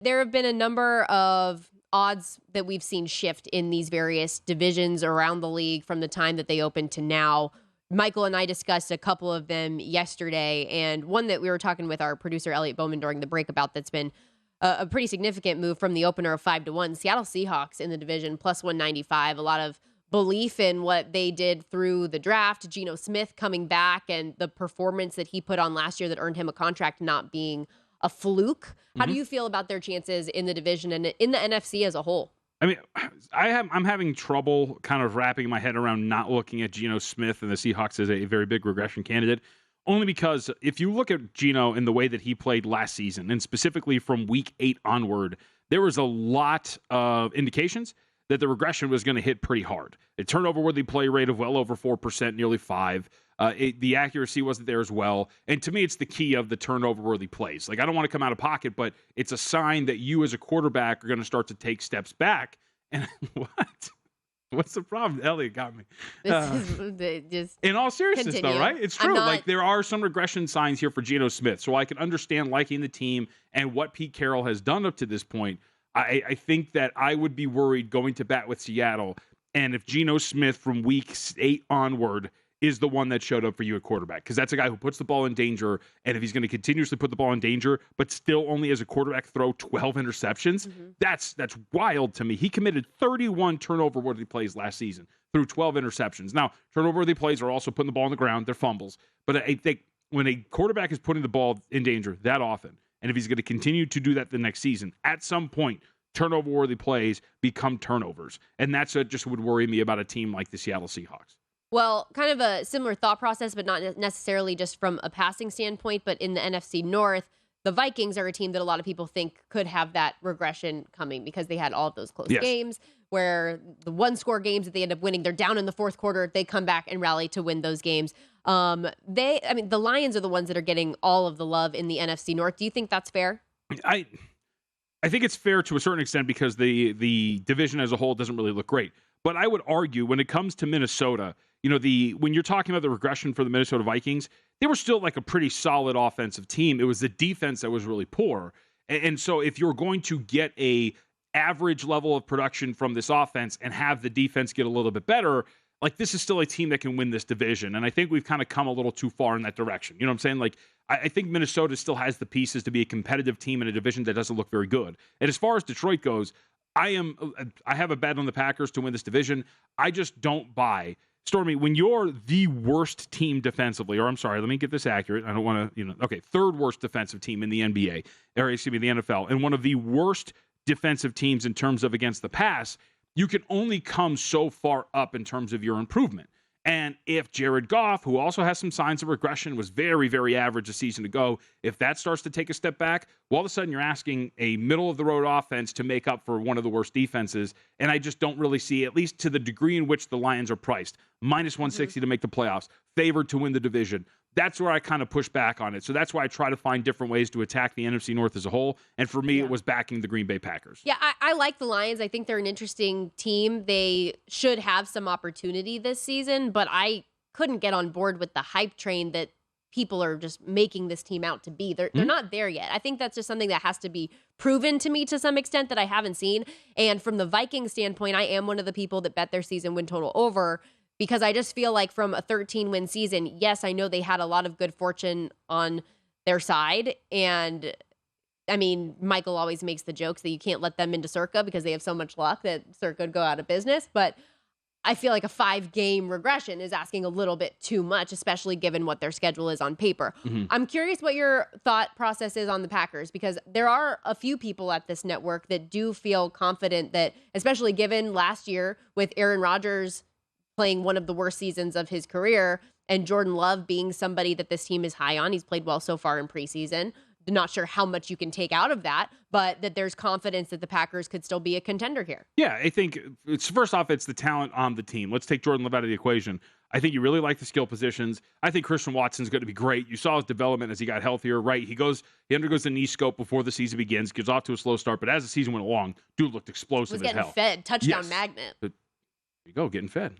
There have been a number of odds that we've seen shift in these various divisions around the league from the time that they opened to now. Michael and I discussed a couple of them yesterday, and one that we were talking with our producer Elliot Bowman during the break about that's been a pretty significant move from the opener of 5-1. Seattle Seahawks in the division plus 195. A lot of belief in what they did through the draft. Geno Smith coming back and the performance that he put on last year that earned him a contract not being a fluke. How do you feel about their chances in the division and in the NFC as a whole? I mean, I'm having trouble kind of wrapping my head around not looking at Geno Smith and the Seahawks as a very big regression candidate, only because if you look at Geno in the way that he played last season, and specifically from week 8 onward, there was a lot of indications that the regression was going to hit pretty hard. A turnover-worthy play rate of well over 4%, nearly 5%. The accuracy wasn't there as well. And to me, it's the key of the turnover-worthy plays. Like, I don't want to come out of pocket, but it's a sign that you as a quarterback are going to start to take steps back. And what? What's the problem? Elliot got me. Just in all seriousness, continue. though, right? It's true. Like, there are some regression signs here for Geno Smith. So I can understand liking the team and what Pete Carroll has done up to this point. I think that I would be worried going to bat with Seattle. And if Geno Smith from week 8 onward is the one that showed up for you at quarterback, because that's a guy who puts the ball in danger. And if he's going to continuously put the ball in danger, but still only as a quarterback throw 12 interceptions, that's wild to me. He committed 31 turnover-worthy plays last season through 12 interceptions. Now, turnover-worthy plays are also putting the ball on the ground. They're fumbles. But I think when a quarterback is putting the ball in danger that often, and if he's going to continue to do that the next season, at some point, turnover-worthy plays become turnovers. And that's what just would worry me about a team like the Seattle Seahawks. Well, kind of a similar thought process, but not necessarily just from a passing standpoint, but in the NFC North, the Vikings are a team that a lot of people think could have that regression coming because they had all of those close games where the one-score games that they end up winning, they're down in the fourth quarter, they come back and rally to win those games. The Lions are the ones that are getting all of the love in the NFC North. Do you think that's fair? I think it's fair to a certain extent because the division as a whole doesn't really look great. But I would argue when it comes to Minnesota, when you're talking about the regression for the Minnesota Vikings, they were still like a pretty solid offensive team. It was the defense that was really poor. And so if you're going to get a average level of production from this offense and have the defense get a little bit better, like, this is still a team that can win this division. And I think we've kind of come a little too far in that direction. You know what I'm saying? Like, I think Minnesota still has the pieces to be a competitive team in a division that doesn't look very good. And as far as Detroit goes, I have a bet on the Packers to win this division. I just don't buy. Stormy, when you're the worst team defensively, or I'm sorry, let me get this accurate. I don't want to, third worst defensive team in the NBA, or excuse me, the NFL, and one of the worst defensive teams in terms of against the pass, you can only come so far up in terms of your improvement. And if Jared Goff, who also has some signs of regression, was very, very average a season ago, if that starts to take a step back, well, all of a sudden you're asking a middle-of-the-road offense to make up for one of the worst defenses. And I just don't really see, at least to the degree in which the Lions are priced, minus 160 to make the playoffs, favored to win the division. That's where I kind of push back on it. So that's why I try to find different ways to attack the NFC North as a whole. And for me, it was backing the Green Bay Packers. Yeah, I like the Lions. I think they're an interesting team. They should have some opportunity this season, but I couldn't get on board with the hype train that people are just making this team out to be. They're not there yet. I think that's just something that has to be proven to me to some extent that I haven't seen. And from the Vikings standpoint, I am one of the people that bet their season win total over, because I just feel like from a 13-win season, yes, I know they had a lot of good fortune on their side. And, I mean, Michael always makes the jokes that you can't let them into Circa because they have so much luck that Circa would go out of business. But I feel like a 5-game regression is asking a little bit too much, especially given what their schedule is on paper. I'm curious what your thought process is on the Packers, because there are a few people at this network that do feel confident that, especially given last year with Aaron Rodgers playing one of the worst seasons of his career, and Jordan Love being somebody that this team is high on. He's played well so far in preseason. Not sure how much you can take out of that, but that there's confidence that the Packers could still be a contender here. Yeah, I think first off, it's the talent on the team. Let's take Jordan Love out of the equation. I think you really like the skill positions. I think Christian Watson's going to be great. You saw his development as he got healthier, right? He undergoes the knee scope before the season begins, gets off to a slow start, but as the season went along, dude looked explosive as hell. Was getting fed, touchdown magnet. You go, getting fed.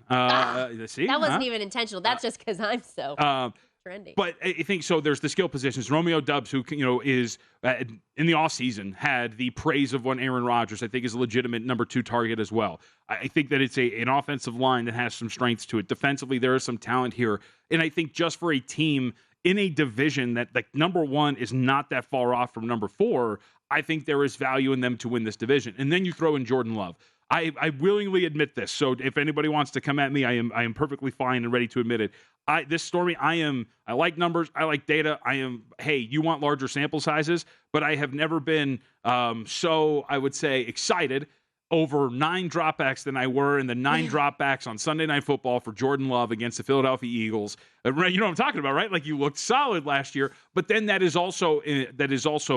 See? That wasn't even intentional. That's just because I'm so trendy. But I think so. There's the skill positions. Romeo Doubs, who is in the offseason had the praise of one Aaron Rodgers. I think is a legitimate number 2 target as well. I think that it's an offensive line that has some strengths to it. Defensively, there is some talent here, and I think just for a team in a division that like number 1 is not that far off from number 4, I think there is value in them to win this division. And then you throw in Jordan Love. I willingly admit this. So if anybody wants to come at me, I am perfectly fine and ready to admit it. This Stormy, I like numbers. I like data. Hey, you want larger sample sizes, but I have never been so, I would say, excited over 9 dropbacks than I were in the 9 dropbacks on Sunday Night Football for Jordan Love against the Philadelphia Eagles. You know what I'm talking about, right? Like, you looked solid last year, but then that is also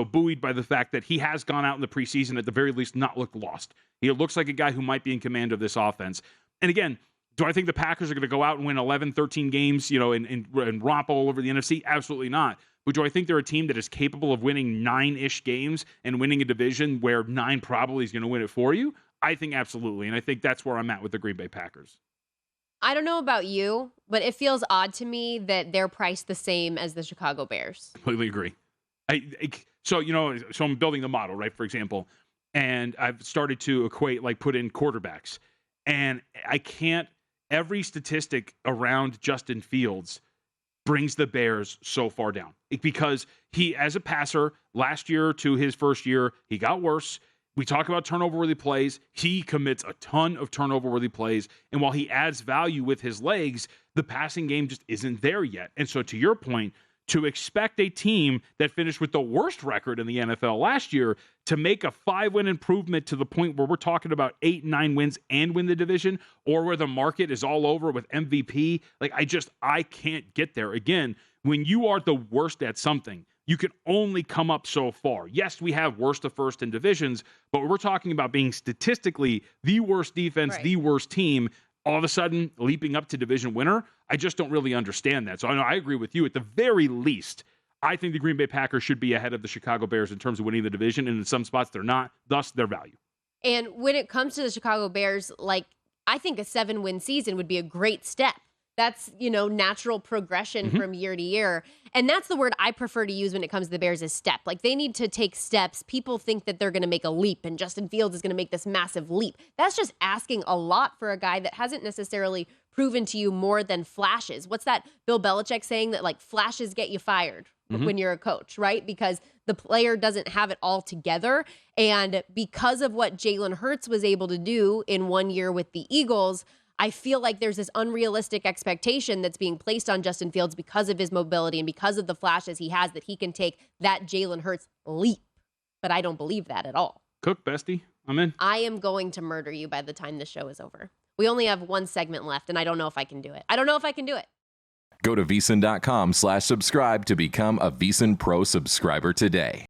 buoyed by the fact that he has gone out in the preseason, at the very least, not looked lost. He looks like a guy who might be in command of this offense. And again, do I think the Packers are going to go out and win 11, 13 games, and romp all over the NFC? Absolutely not. But do I think they're a team that is capable of winning 9-ish games and winning a division where 9 probably is going to win it for you? I think absolutely. And I think that's where I'm at with the Green Bay Packers. I don't know about you, but it feels odd to me that they're priced the same as the Chicago Bears. Completely agree. So I'm building the model, right, for example, and I've started to put in quarterbacks. And every statistic around Justin Fields brings the Bears so far down. Because he, as a passer, last year to his first year, he got worse. We talk about turnover-worthy plays. He commits a ton of turnover-worthy plays. And while he adds value with his legs, the passing game just isn't there yet. And so to your point, to expect a team that finished with the worst record in the NFL last year to make a 5-win improvement to the point where we're talking about 8, 9 wins and win the division, or where the market is all over with MVP, I can't get there. Again, when you are the worst at something, you can only come up so far. Yes, we have worst of first in divisions, but we're talking about being statistically the worst defense, the worst team, all of a sudden leaping up to division winner. I just don't really understand that. So I agree with you. At the very least, I think the Green Bay Packers should be ahead of the Chicago Bears in terms of winning the division, and in some spots they're not, thus their value. And when it comes to the Chicago Bears, I think a 7-win season would be a great step. That's, natural progression from year to year. And that's the word I prefer to use when it comes to the Bears is step. They need to take steps. People think that they're going to make a leap and Justin Fields is going to make this massive leap. That's just asking a lot for a guy that hasn't necessarily proven to you more than flashes. What's that Bill Belichick saying that flashes get you fired when you're a coach, right? Because the player doesn't have it all together. And because of what Jalen Hurts was able to do in 1 year with the Eagles, I feel like there's this unrealistic expectation that's being placed on Justin Fields because of his mobility and because of the flashes he has, that he can take that Jalen Hurts leap. But I don't believe that at all. Cook, bestie, I'm in. I am going to murder you by the time the show is over. We only have 1 segment left, and I don't know if I can do it. Go to VSiN.com/subscribe to become a VSiN Pro subscriber today.